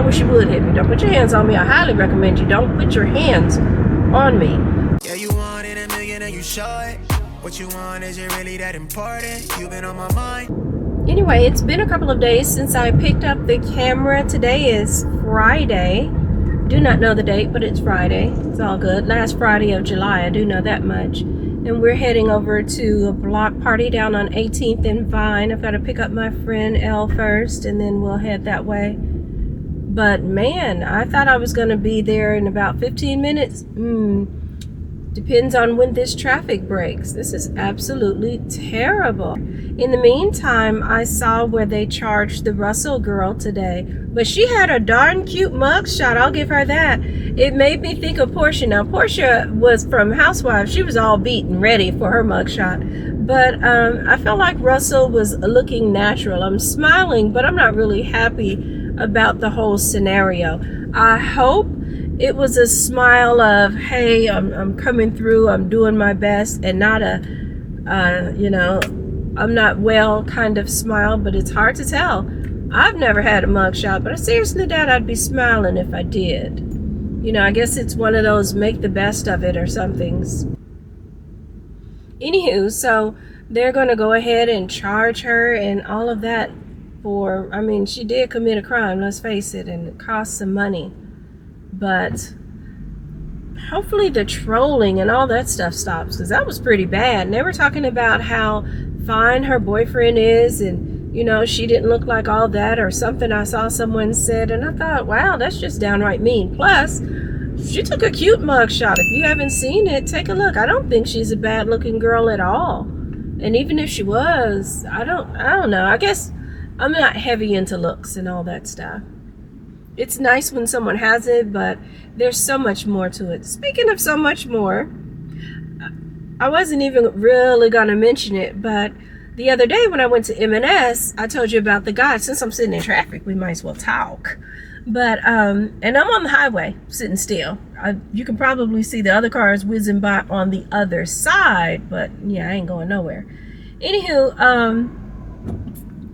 wish you would hit me. Don't put your hands on me. I highly recommend you don't put your hands on me. Yeah, you wanted a million and you show it. What you want, is it really that important? You've been on my mind. Anyway, it's been a couple of days since I picked up the camera. Today is Friday. Do not know the date, but it's Friday. It's all good. Last Friday of July, I do know that much. And we're heading over to a block party down on 18th and Vine. I've got to pick up my friend Elle first, and then we'll head that way. But man, I thought I was going to be there in about 15 minutes. Depends on when this traffic breaks. This is absolutely terrible. In the meantime, I saw where they charged the Russell girl today. But she had a darn cute mugshot. I'll give her that. It made me think of Portia. Now, Portia was from Housewives. She was all beat and ready for her mugshot. But I felt like Russell was looking natural. I'm smiling, but I'm not really happy about the whole scenario. I hope it was a smile of, hey, I'm coming through, I'm doing my best, and not a, I'm not well kind of smile, but it's hard to tell. I've never had a mugshot, but I seriously doubt I'd be smiling if I did. I guess it's one of those make the best of it or somethings. Anywho, so they're going to go ahead and charge her and all of that for, she did commit a crime, let's face it, and it cost some money. But hopefully the trolling and all that stuff stops, because that was pretty bad. And they were talking about how fine her boyfriend is, and she didn't look like all that or something. I saw someone said, and I thought, wow, that's just downright mean. Plus, she took a cute mugshot. If you haven't seen it, take a look. I don't think she's a bad looking girl at all. And even if she was, I don't know. I guess I'm not heavy into looks and all that stuff. It's nice when someone has it, but there's so much more to it. Speaking of so much more, I wasn't even really going to mention it, but the other day when I went to M&S, I told you about the guy. Since I'm sitting in traffic, we might as well talk. But, and I'm on the highway, sitting still. You can probably see the other cars whizzing by on the other side, but yeah, I ain't going nowhere. Anywho,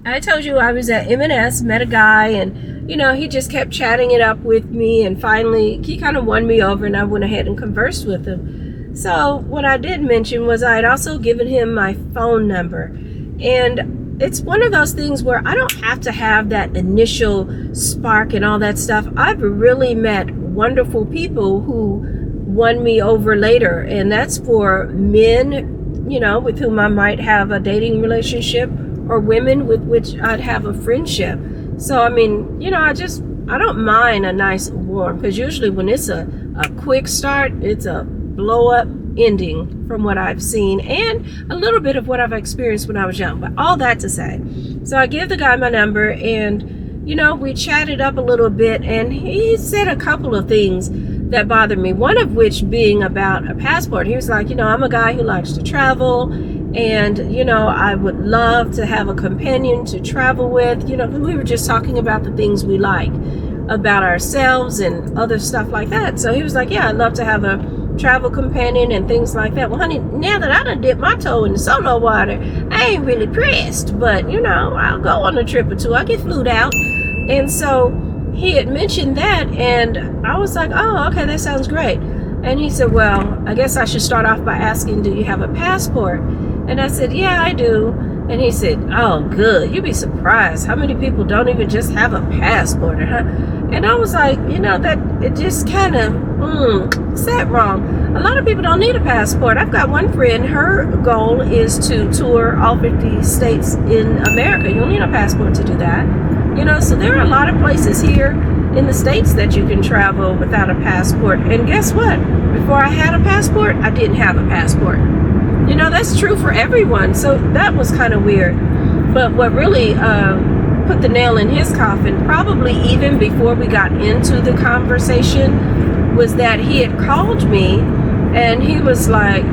I told you I was at M&S, met a guy, and he just kept chatting it up with me, and finally he kind of won me over, and I went ahead and conversed with him. So what I did mention was I had also given him my phone number, and it's one of those things where I don't have to have that initial spark and all that stuff. I've really met wonderful people who won me over later, and that's for men, with whom I might have a dating relationship, or women with which I'd have a friendship. So, I don't mind a nice warm, because usually when it's a quick start, it's a blow up ending from what I've seen, and a little bit of what I've experienced when I was young. But all that to say, so I give the guy my number, and we chatted up a little bit, and he said a couple of things that bothered me, one of which being about a passport. He was like, I'm a guy who likes to travel, and I would love to have a companion to travel with. We were just talking about the things we like about ourselves and other stuff like that. So he was like, yeah, I'd love to have a travel companion and things like that. Well, honey, now that I done dipped my toe in the solo water, I ain't really pressed, but I'll go on a trip or two. I get flued out. And so he had mentioned that, and I was like, oh, okay, that sounds great. And he said, well, I guess I should start off by asking, do you have a passport? And I said, yeah, I do. And he said, oh, good. You'd be surprised how many people don't even just have a passport. And I was like, that it just kind of, said wrong. A lot of people don't need a passport. I've got one friend, her goal is to tour all 50 states in America. You don't need a passport to do that. So there are a lot of places here in the States that you can travel without a passport. And guess what? Before I had a passport, I didn't have a passport. That's true for everyone. So that was kind of weird. But what really put the nail in his coffin, probably even before we got into the conversation, was that he had called me and he was like,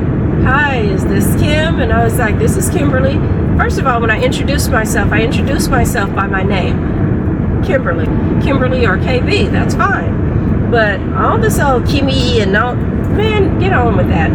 hi, is this Kim? And I was like, this is Kimberly. First of all, when I introduced myself by my name, Kimberly or KB, that's fine. But all this old Kimmy and all, man, get on with that.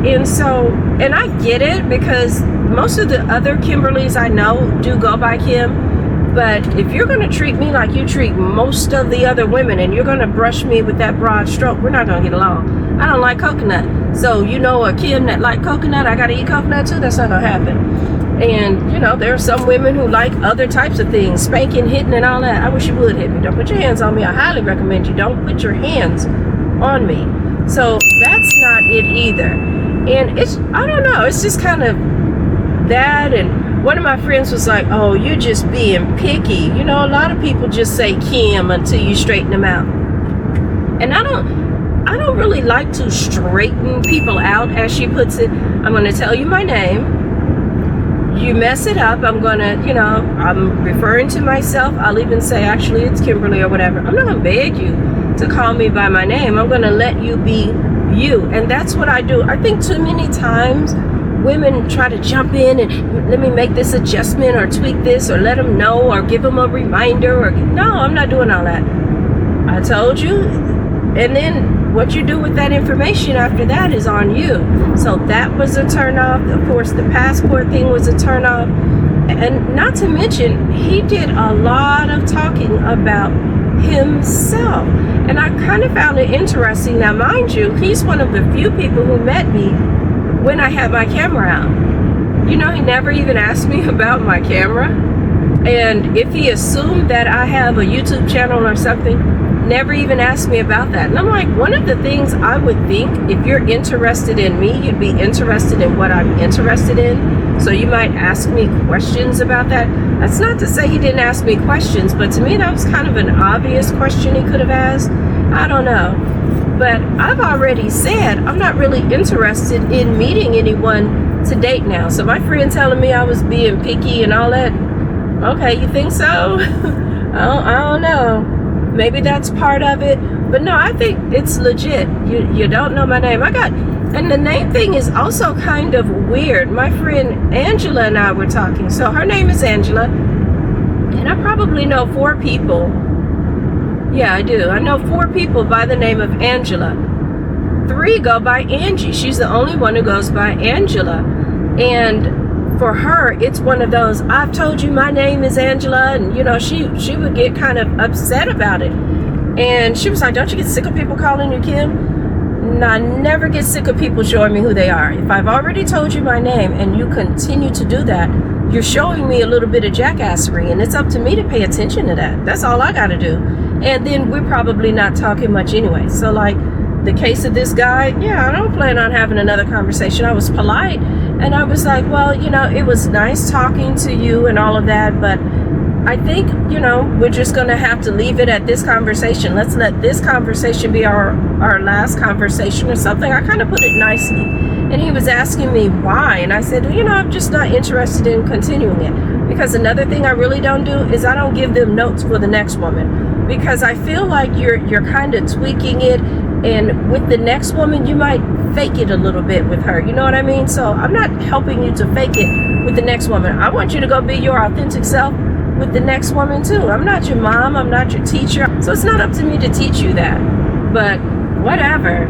And so, and I get it, because most of the other Kimberlys I know do go by Kim. But if you're going to treat me like you treat most of the other women, and you're going to brush me with that broad stroke, we're not going to get along. I don't like coconut. So, you know, a Kim that like coconut, I got to eat coconut too? That's not going to happen. And, you know, there are some women who like other types of things, spanking, hitting, and all that. I wish you would hit me. Don't put your hands on me. I highly recommend you don't put your hands on me. So that's not it either. And it's, I don't know, it's just kind of that. And one of my friends was like, oh, you're just being picky. You know, a lot of people just say Kim until you straighten them out. And I don't really like to straighten people out, as she puts it. I'm going to tell you my name. You mess it up, I'm going to, you know, I'm referring to myself. I'll even say, actually, it's Kimberly or whatever. I'm not going to beg you to call me by my name. I'm going to let you be you. And that's what I do. I think too many times women try to jump in and let me make this adjustment or tweak this or let them know or give them a reminder. Or no, I'm not doing all that. I told you. And then what you do with that information after that is on you. So that was a turn off. Of course, the passport thing was a turn off. And not to mention, he did a lot of talking about himself. And I kind of found it interesting. Now, mind you, he's one of the few people who met me when I had my camera out. You know, he never even asked me about my camera. And if he assumed that I have a YouTube channel or something, never even asked me about that. And I'm like, one of the things I would think, if you're interested in me, you'd be interested in what I'm interested in. So you might ask me questions about that. That's not to say he didn't ask me questions, but to me that was kind of an obvious question he could have asked. I don't know. But I've already said I'm not really interested in meeting anyone to date now. So my friend telling me I was being picky and all that, okay, you think so? I don't know. Maybe that's part of it. But no, I think it's legit. You don't know my name. And the name thing is also kind of weird. My friend Angela and I were talking. So her name is Angela. And I probably know 4 people. Yeah, I do. I know 4 people by the name of Angela. 3 go by Angie. She's the only one who goes by Angela. And for her, it's one of those, I've told you my name is Angela, and you know, she would get kind of upset about it. And she was like, don't you get sick of people calling you Kim? And I never get sick of people showing me who they are. If I've already told you my name and you continue to do that, you're showing me a little bit of jackassery, and it's up to me to pay attention to that. That's all I gotta do. And then we're probably not talking much anyway. So like the case of this guy, yeah, I don't plan on having another conversation. I was polite. And I was like, well, you know, it was nice talking to you and all of that, but I think, you know, we're just going to have to leave it at this conversation. Let's let this conversation be our last conversation or something. I kind of put it nicely. And he was asking me why. And I said, you know, I'm just not interested in continuing it. Because another thing I really don't do is I don't give them notes for the next woman. Because I feel like you're kind of tweaking it. And with the next woman, you might fake it a little bit with her. You know what I mean? So I'm not helping you to fake it with the next woman. I want you to go be your authentic self with the next woman too. I'm not your mom. I'm not your teacher. So it's not up to me to teach you that. But whatever.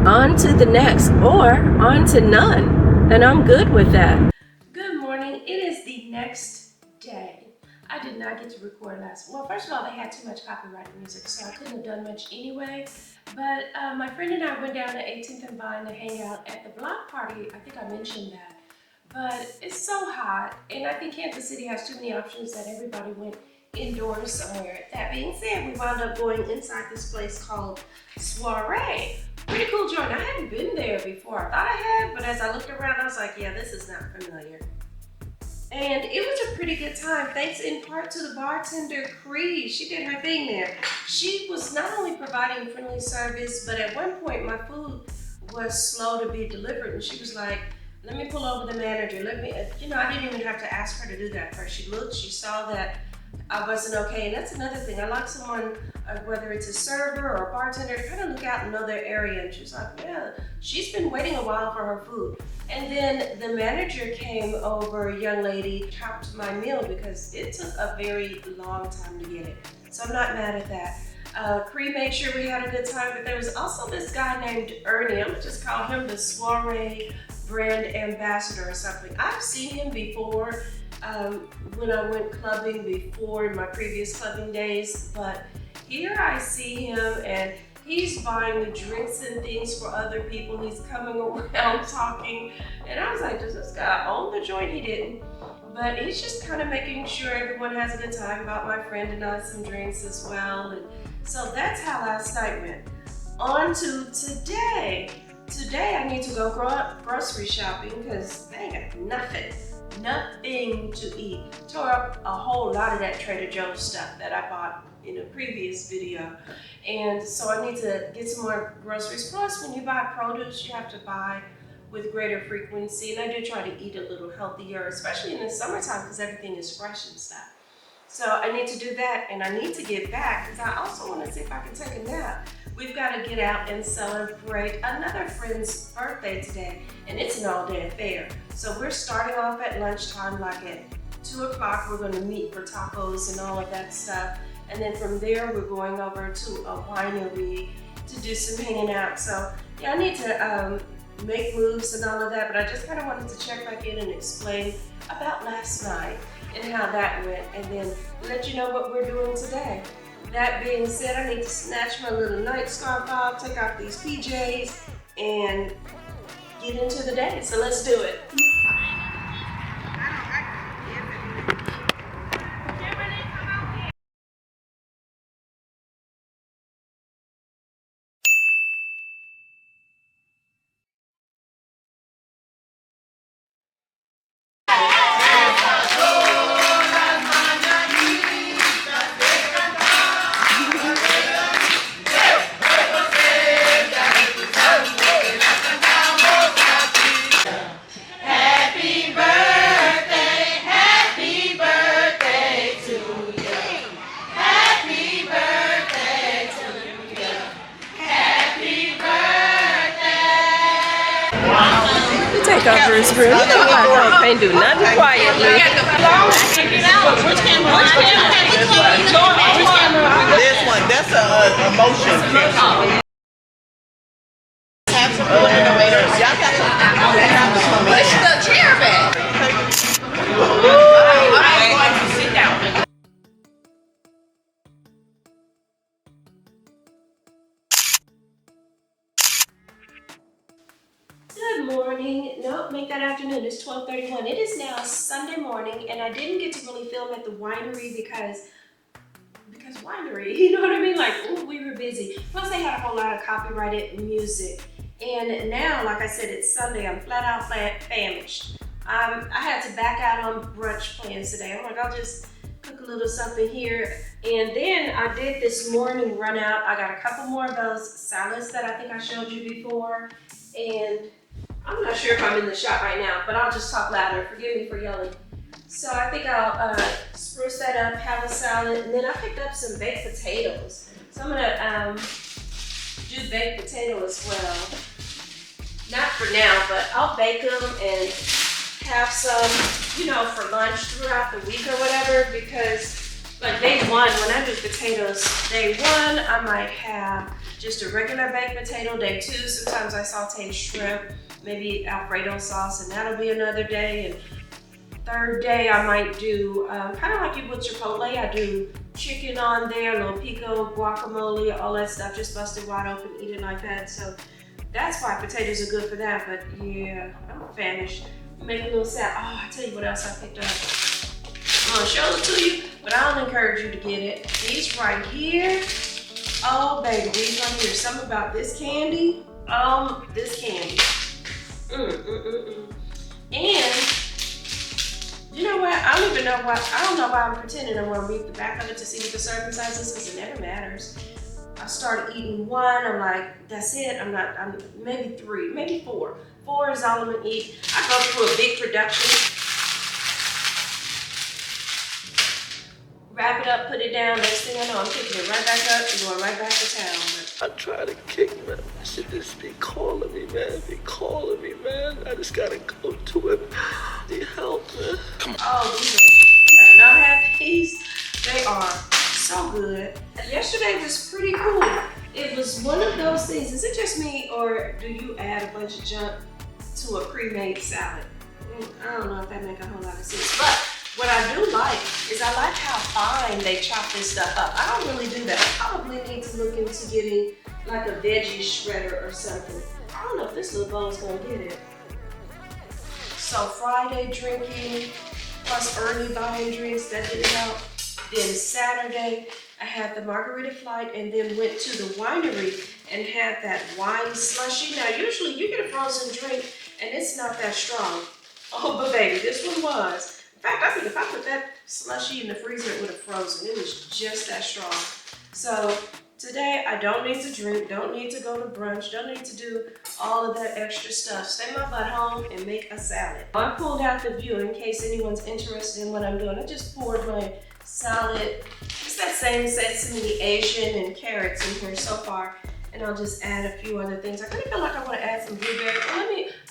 On to the next, or on to none. And I'm good with that. Good morning. It is the next day. I did not get to record last. Well, first of all, they had too much copyrighted music, so I couldn't have done much anyway. But my friend and I went down to 18th and Vine to hang out at the block party. I think I mentioned that. But it's so hot, and I think Kansas City has too many options that everybody went indoors somewhere. That being said, we wound up going inside this place called Soiree. Pretty cool joint. I hadn't been there before. I thought I had, but as I looked around, I was like, yeah, this is not familiar. And it was a pretty good time, thanks in part to the bartender, Cree. She did her thing there. She was not only providing friendly service, but at one point my food was slow to be delivered. And she was like, let me pull over the manager. You know, I didn't even have to ask her to do that first. She looked, she saw that I wasn't okay. And that's another thing. I like someone, whether it's a server or a bartender, to kind of look out and know their area. And she was like, yeah, she's been waiting a while for her food. And then the manager came over, a young lady, chopped my meal because it took a very long time to get it. So I'm not mad at that. Cree made sure we had a good time, but there was also this guy named Ernie. I'm gonna just call him the Soiree brand ambassador or something. I've seen him before when I went clubbing before in my previous clubbing days, but here I see him and he's buying the drinks and things for other people. He's coming around talking, and I was like, does this guy own the joint? He didn't. But he's just kind of making sure everyone has a good time. Bought my friend and I some drinks as well. And so that's how last night went. On to today. Today I need to go grocery shopping because I ain't got nothing to eat. Tore up a whole lot of that Trader Joe's stuff that I bought in a previous video. And so I need to get some more groceries. Plus, when you buy produce, you have to buy with greater frequency, and I do try to eat a little healthier, especially in the summertime because everything is fresh and stuff. So I need to do that, and I need to get back because I also want to see if I can take a nap. We've got to get out and celebrate another friend's birthday today, and it's an all-day affair. So we're starting off at lunchtime, like at 2 o'clock. We're going to meet for tacos and all of that stuff, and then from there we're going over to a winery to do some hanging out. So yeah, I need to make moves and all of that, but I just kind of wanted to check back in and explain about last night and how that went, and then let you know what we're doing today. That being said, I need to snatch my little night scarf off, take off these PJs, and get into the day. So let's do it. Take over his room. I can't do nothing quietly. This one, that's a motion picture. Have some innovators. Y'all got some. Push the chair back. I'm going to sit down. Good morning. Nope, make that afternoon. It's 12:31. It is now Sunday morning, and I didn't get to really film at the winery because winery, you know what I mean? Like, ooh, we were busy. Plus, they had a whole lot of copyrighted music. And now, like I said, it's Sunday. I'm flat out famished. I had to back out on brunch plans today. I'm like, I'll just cook a little something here. And then I did this morning run out. I got a couple more of those salads that I think I showed you before. And I'm not sure if I'm in the shot right now, but I'll just talk louder. Forgive me for yelling. So I think I'll spruce that up, have a salad, and then I picked up some baked potatoes. So I'm gonna do baked potato as well. Not for now, but I'll bake them and have some, you know, for lunch throughout the week or whatever, because like day one, when I do potatoes, day one, I might have just a regular baked potato. Day two, sometimes I saute shrimp, maybe Alfredo sauce, and that'll be another day. And third day, I might do, kind of like you with Chipotle, I do chicken on there, a little pico, guacamole, all that stuff, just busted wide open, eat it like that. So that's why potatoes are good for that, but yeah, I'm famished. Make a little salad. Oh, I'll tell you what else I picked up. I'm gonna show it to you, but I'll encourage you to get it. These right here, oh baby, these right here. Something about this candy, this candy. And you know what? I don't even know why. I don't know why I'm pretending I'm gonna read the back of it to see what the serving size is, because it never matters. I started eating one. I'm like, that's it. I'm maybe three, maybe four. 4 is all I'm gonna eat. I go through a big production. Wrap it up, put it down. Next thing I know, I'm picking it right back up and going right back to town. I try to kick, man. She just be calling me, man. I just gotta go to it. Need help, man. Come on. Oh, you gotta not have these. They are so good. Yesterday was pretty cool. It was one of those things. Is it just me, or do you add a bunch of junk to a pre-made salad? I don't know if that makes a whole lot of sense, but what I do like is I like how fine they chop this stuff up. I don't really do that. I probably need to look into getting like a veggie shredder or something. I don't know if this little bowl is gonna get it. So Friday drinking plus early buying drinks, that didn't help. Then Saturday, I had the margarita flight and then went to the winery and had that wine slushy. Now usually you get a frozen drink and it's not that strong. Oh, but baby, this one was. In fact, I think if I put that slushy in the freezer, it would have frozen. It was just that strong. So today, I don't need to drink, don't need to go to brunch, don't need to do all of that extra stuff. Stay my butt home and make a salad. I pulled out the view in case anyone's interested in what I'm doing. I just poured my salad. It's that same sesame, Asian, and carrots in here so far. And I'll just add a few other things. I kind of feel like I want to add some blueberry.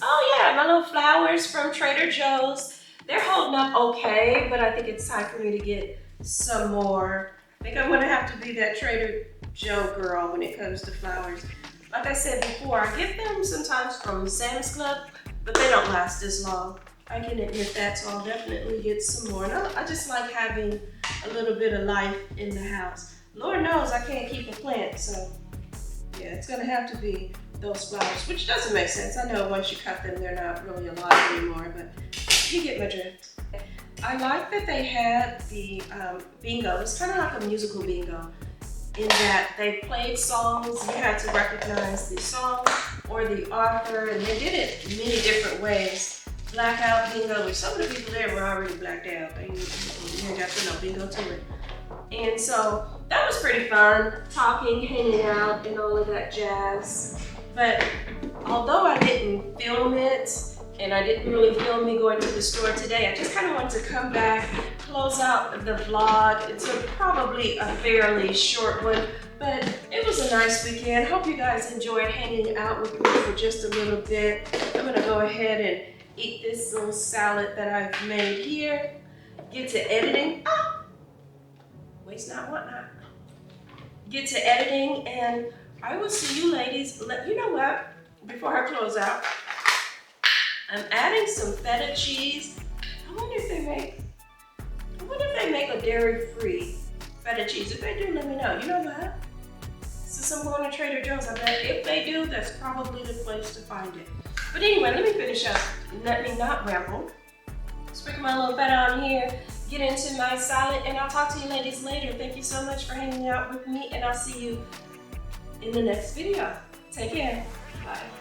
Oh yeah, my little flowers from Trader Joe's. They're holding up okay, but I think it's time for me to get some more. I think I'm gonna have to be that Trader Joe girl when it comes to flowers. Like I said before, I get them sometimes from Sam's Club, but they don't last as long. I can admit that, so I'll definitely get some more. And I just like having a little bit of life in the house. Lord knows I can't keep a plant, so yeah, it's gonna have to be those flowers, which doesn't make sense. I know once you cut them, they're not really alive anymore, but you get my drift. I like that they had the bingo. It's kind of like a musical bingo in that they played songs. You had to recognize the song or the author, and they did it many different ways. Blackout bingo, which some of the people there were already blacked out. You didn't have to know bingo to it. And so that was pretty fun, talking, hanging out, and all of that jazz. But although I didn't film it, and I didn't really film me going to the store today, I just kind of wanted to come back, close out the vlog. It's probably a fairly short one, but it was a nice weekend. Hope you guys enjoyed hanging out with me for just a little bit. I'm gonna go ahead and eat this little salad that I've made here. Get to editing. Waste not, want not. Get to editing, and I will see you ladies. You know what? Before I close out, I'm adding some feta cheese. I wonder if they make a dairy-free feta cheese. If they do, let me know. You know what? Since I'm going to Trader Joe's, I bet if they do, that's probably the place to find it. But anyway, let me finish up. Let me not ramble. Sprinkle my little feta on here. Get into my salad, and I'll talk to you ladies later. Thank you so much for hanging out with me, and I'll see you in the next video. Take care. Bye.